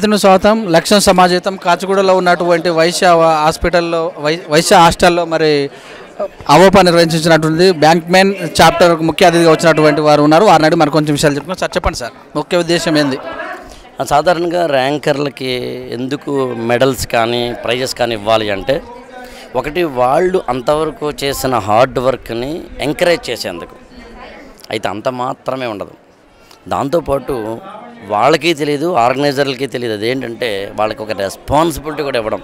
మిత్రుని స్వాగతం. లక్ష్యం సమాజం కాచిగూడలో ఉన్నటువంటి వైశ్య హాస్టల్లో మరి అవోపా నిర్వహించినటువంటి బ్యాంక్ మెన్ చాప్టర్ ముఖ్య అతిథిగా వచ్చినటువంటి వారు ఉన్నారు. వారిని అడిగి మరి కొంచెం విషయాలు చెప్పుకున్నాం. సార్ చెప్పండి సార్, ముఖ్య ఉద్దేశం ఏంది? సాధారణంగా ర్యాంకర్లకి ఎందుకు మెడల్స్ కానీ ప్రైజెస్ కానీ ఇవ్వాలి అంటే, ఒకటి వాళ్ళు అంతవరకు చేసిన హార్డ్ వర్క్ని ఎంకరేజ్ చేసేందుకు. అయితే అంత మాత్రమే ఉండదు, దాంతోపాటు వాళ్ళకి తెలియదు, ఆర్గనైజర్లకి తెలియదు. అదేంటంటే వాళ్ళకి ఒక రెస్పాన్సిబిలిటీ కూడా ఇవ్వడం.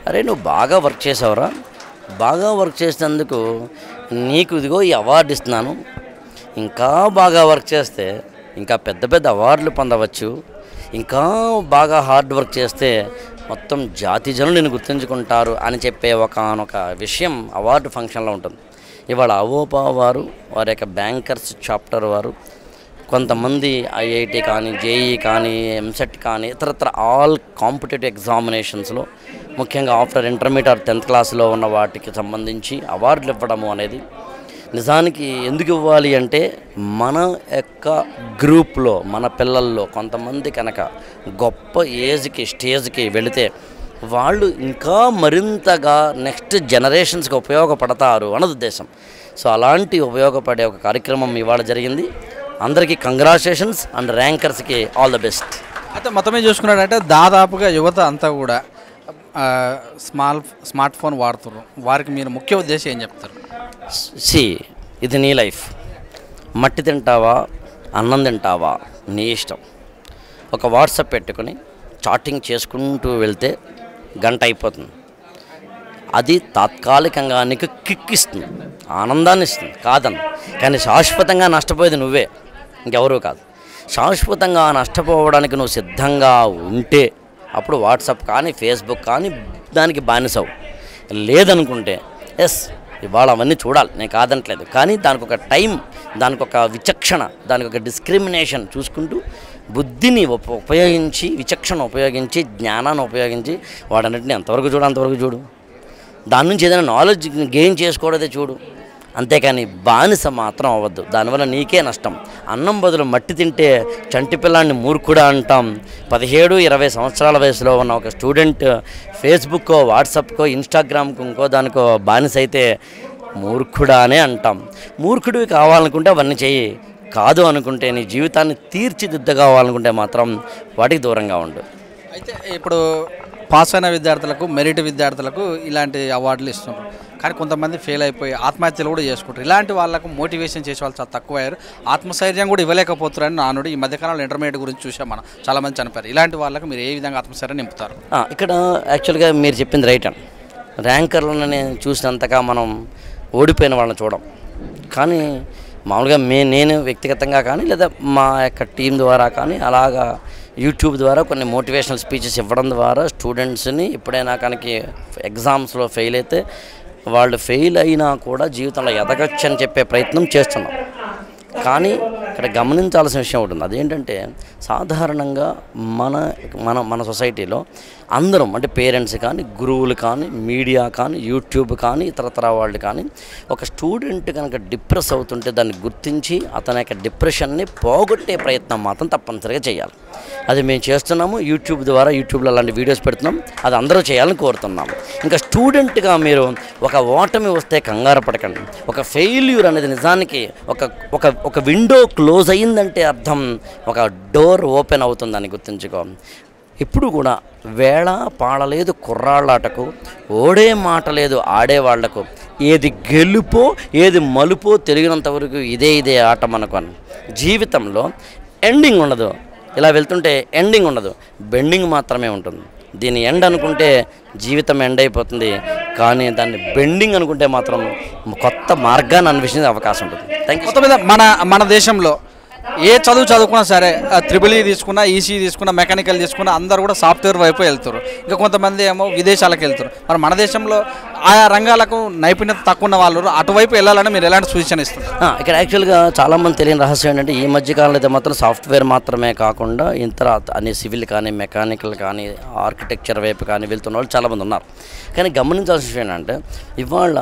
అరే నువ్వు బాగా వర్క్ చేసావురా, బాగా వర్క్ చేసినందుకు నీకు ఇదిగో ఈ అవార్డు ఇస్తున్నాను, ఇంకా బాగా వర్క్ చేస్తే ఇంకా పెద్ద పెద్ద అవార్డులు పొందవచ్చు, ఇంకా బాగా హార్డ్ వర్క్ చేస్తే మొత్తం జాతి జనులు నేను గుర్తుంచుకుంటారు అని చెప్పే ఒకనొక విషయం అవార్డు ఫంక్షన్లో ఉంటుంది. ఇవాళ అవోపా వారు వారి యొక్క బ్యాంకర్స్ చాప్టర్ వారు కొంతమంది ఐఐటి కానీ, జేఈ కానీ, ఎంసెట్ కానీ, ఇతరత్ర ఆల్ కాంపిటేటివ్ ఎగ్జామినేషన్స్లో ముఖ్యంగా ఆఫ్టర్ ఇంటర్మీడియట్ 10th క్లాస్లో ఉన్న వాటికి సంబంధించి అవార్డులు ఇవ్వడము అనేది నిజానికి ఎందుకు ఇవ్వాలి అంటే, మన యొక్క గ్రూప్లో మన పిల్లల్లో కొంతమంది కనుక గొప్ప స్టేజ్కి వెళితే వాళ్ళు ఇంకా మరింతగా నెక్స్ట్ జనరేషన్స్కి ఉపయోగపడతారు అన్నది ఉద్దేశం. సో అలాంటి ఉపయోగపడే ఒక కార్యక్రమం ఇవాళ జరిగింది. అందరికీ కంగ్రాచులేషన్స్ అండ్ ర్యాంకర్స్కి ఆల్ ద బెస్ట్. అయితే మొత్తమే చూసుకున్నాడంటే దాదాపుగా యువత అంతా కూడా స్మార్ట్ ఫోన్ వాడుతున్నారు. వారికి మీరు ముఖ్య ఉద్దేశం ఏం చెప్తారు? ఇది నీ లైఫ్. మట్టి తింటావా, అన్నం తింటావా, నీ ఇష్టం. ఒక వాట్సాప్ పెట్టుకొని చాటింగ్ చేసుకుంటూ వెళ్తే గంట అయిపోతుంది. అది తాత్కాలికంగా నీకు కిక్ ఇస్తుంది, ఆనందాన్ని ఇస్తుంది, కాదన్న. కానీ శాశ్వతంగా నష్టపోయేది నువ్వే, ఇంకెవరూ కాదు. శాశ్వతంగా నష్టపోవడానికి నువ్వు సిద్ధంగా ఉంటే అప్పుడు వాట్సాప్ కానీ, ఫేస్బుక్ కానీ దానికి బానిసవు. లేదనుకుంటే ఇవాళ అవన్నీ చూడాలి, నేను కాదనట్లేదు, కానీ దానికి ఒక టైం, దానికి ఒక విచక్షణ, దానికి ఒక డిస్క్రిమినేషన్ చూసుకుంటూ బుద్ధిని ఉపయోగించి, విచక్షణ ఉపయోగించి, జ్ఞానాన్ని ఉపయోగించి వాడన్నింటినీ ఎంతవరకు చూడు. దాని నుంచి ఏదైనా నాలెడ్జ్ గెయిన్ చేసుకోవడదే చూడు, అంతేకాని బానిస మాత్రం అవ్వద్దు. దానివల్ల నీకే నష్టం. అన్నం బదులు మట్టి తింటే చంటి పిల్లాన్ని మూర్ఖుడా అంటాం. 17-20 సంవత్సరాల వయసులో ఉన్న ఒక స్టూడెంట్ ఫేస్బుక్కో, వాట్సాప్కో, ఇన్స్టాగ్రామ్కో ఇంకో దానికో బానిస అయితే మూర్ఖుడా అనే అంటాం. మూర్ఖుడివి కావాలనుకుంటే అవన్నీ చెయ్యి, కాదు అనుకుంటే నీ జీవితాన్ని తీర్చిదిద్దగావాలనుకుంటే మాత్రం వాటికి దూరంగా ఉండు. అయితే ఇప్పుడు పాస్ అయిన విద్యార్థులకు, మెరిట్ విద్యార్థులకు ఇలాంటి అవార్డులు ఇస్తున్నారు. కానీ కొంతమంది ఫెయిల్ అయిపోయి ఆత్మహత్యలు కూడా చేసుకుంటారు. ఇలాంటి వాళ్ళకు మోటివేషన్ చేసే వాళ్ళు చాలా తక్కువ అయ్యారు. ఆత్మస్థైర్యం కూడా ఇవ్వలేకపోతారని నానుడు. ఈ మధ్యకాలంలో ఇంటర్మీడియట్ గురించి చూసాం మనం, చాలామంది చనిపోయారు. ఇలాంటి వాళ్ళకు మీరు ఏ విధంగా ఆత్మస్థైర్యం నింపుతారు? ఇక్కడ యాక్చువల్గా మీరు చెప్పింది రైట్ అండి. ర్యాంకర్లను చూసినంతగా మనం ఓడిపోయిన వాళ్ళని చూడం. కానీ మామూలుగా నేను వ్యక్తిగతంగా కానీ, లేదా మా యొక్క టీం ద్వారా కానీ, అలాగా యూట్యూబ్ ద్వారా కొన్ని మోటివేషనల్ స్పీచెస్ ఇవ్వడం ద్వారా స్టూడెంట్స్ని ఎప్పుడైనా కనుక ఎగ్జామ్స్లో ఫెయిల్ అయితే వాళ్ళు ఫెయిల్ అయినా కూడా జీవితంలో ఎదగచ్చు అని చెప్పే ప్రయత్నం చేస్తున్నాం. కానీ ఇక్కడ గమనించాల్సిన విషయం ఉంటుంది. అదేంటంటే సాధారణంగా మన సొసైటీలో అందరం, అంటే పేరెంట్స్ కానీ, గురువులు కానీ, మీడియా కానీ, యూట్యూబ్ కానీ, ఇతరతర వాళ్ళు కానీ, ఒక స్టూడెంట్ కనుక డిప్రెస్ అవుతుంటే దాన్ని గుర్తించి అతని యొక్క డిప్రెషన్ని పోగొట్టే ప్రయత్నం మాత్రం తప్పనిసరిగా చేయాలి. అది మేము చేస్తున్నాము. యూట్యూబ్లో అలాంటి వీడియోస్ పెడుతున్నాం. అది అందరూ చేయాలని కోరుతున్నాము. ఇంకా స్టూడెంట్గా మీరు ఒక ఓటమి వస్తే కంగారు పడకండి. ఒక ఫెయిల్యూర్ అనేది నిజానికి ఒక విండో క్లోజ్ అయ్యిందంటే అర్థం ఒక డోర్ ఓపెన్ అవుతుందని గుర్తుంచుకో. ఇప్పుడు కూడా వేళ పాడలేదు కుర్రాళ్ళాటకు, ఓడే మాట లేదు ఆడేవాళ్లకు, ఏది గెలుపో ఏది మలుపో తెలియనంత వరకు ఇదే ఆట మనకు. జీవితంలో ఎండింగ్ ఉండదు. ఇలా వెళ్తుంటే ఎండింగ్ ఉండదు, బెండింగ్ మాత్రమే ఉంటుంది. దీని ఎండ్ అనుకుంటే జీవితం ఎండ్ అయిపోతుంది, కానీ దాన్ని బెండింగ్ అనుకుంటే మాత్రం కొత్త మార్గాన్ని అన్వేషించే అవకాశం ఉంటుంది. Thank you. మొత్తం మీద మన దేశంలో ఏ చదువుకున్నా సరే, త్రిబుల్ ఈ తీసుకున్నా, ఈసీ తీసుకున్నా, మెకానికల్ తీసుకున్నా అందరూ కూడా సాఫ్ట్వేర్ వైపు వెళ్తారు. ఇంకా కొంతమంది ఏమో విదేశాలకు వెళ్తారు. మరి మన దేశంలో ఆయా రంగాలకు నైపుణ్యత తక్కువ ఉన్న వాళ్ళు అటువైపు వెళ్ళాలని మీరు ఎలాంటి సూచన ఇస్తారు? ఇక్కడ యాక్చువల్గా చాలామంది తెలియని రహస్యం ఏంటంటే, ఈ మధ్యకాలంలో అయితే మాత్రం సాఫ్ట్వేర్ మాత్రమే కాకుండా ఇతర అన్ని సివిల్ కానీ, మెకానికల్ కానీ, ఆర్కిటెక్చర్ వైపు కానీ వెళ్తున్న వాళ్ళు చాలామంది ఉన్నారు. కానీ గమనించాల్సిన విషయం ఏంటంటే, ఇవాళ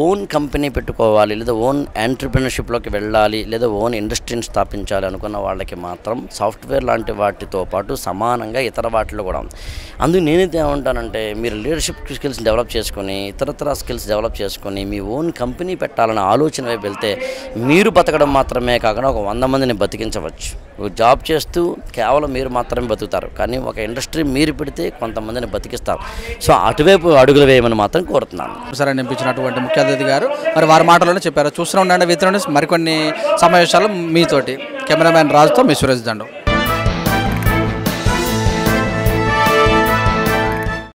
ఓన్ కంపెనీ పెట్టుకోవాలి, లేదా ఓన్ ఎంటర్‌ప్రెన్యూర్‌షిప్‌లోకి వెళ్ళాలి, లేదా ఓన్ ఇండస్ట్రీని స్థాపించాలి అనుకున్న వాళ్ళకి మాత్రం సాఫ్ట్‌వేర్ లాంటి వాటితో పాటు సమానంగా ఇతర వాటిలో కూడా ఉంది. అందుకు నేనైతే ఏమంటానంటే, మీరు లీడర్‌షిప్ స్కిల్స్ డెవలప్ చేసుకొని, ఇతరత్రా స్కిల్స్ డెవలప్ చేసుకొని, మీ ఓన్ కంపెనీ పెట్టాలన్న ఆలోచన వైపు వెళ్తే మీరు బతకడం మాత్రమే కాకుండా ఒక 100 మందిని బతికించవచ్చు. జాబ్ చేస్తూ కేవలం మీరు మాత్రమే బతుకుతారు, కానీ ఒక ఇండస్ట్రీ మీరు పెడితే కొంతమందిని బతికిస్తారు. సో అటువైపు అడుగులు వేయమని మాత్రం కోరుతున్నాను. సరే నింపించినటువంటి ముఖ్య అతిథి గారు మరి వారి మాటలోనే చెప్పారు. చూస్తూనే ఉండండి విత్ మరికొన్ని సమావేశాలు మీతోటి. కెమెరామ్యాన్ రాజుతో మీ సురేష్ దండు.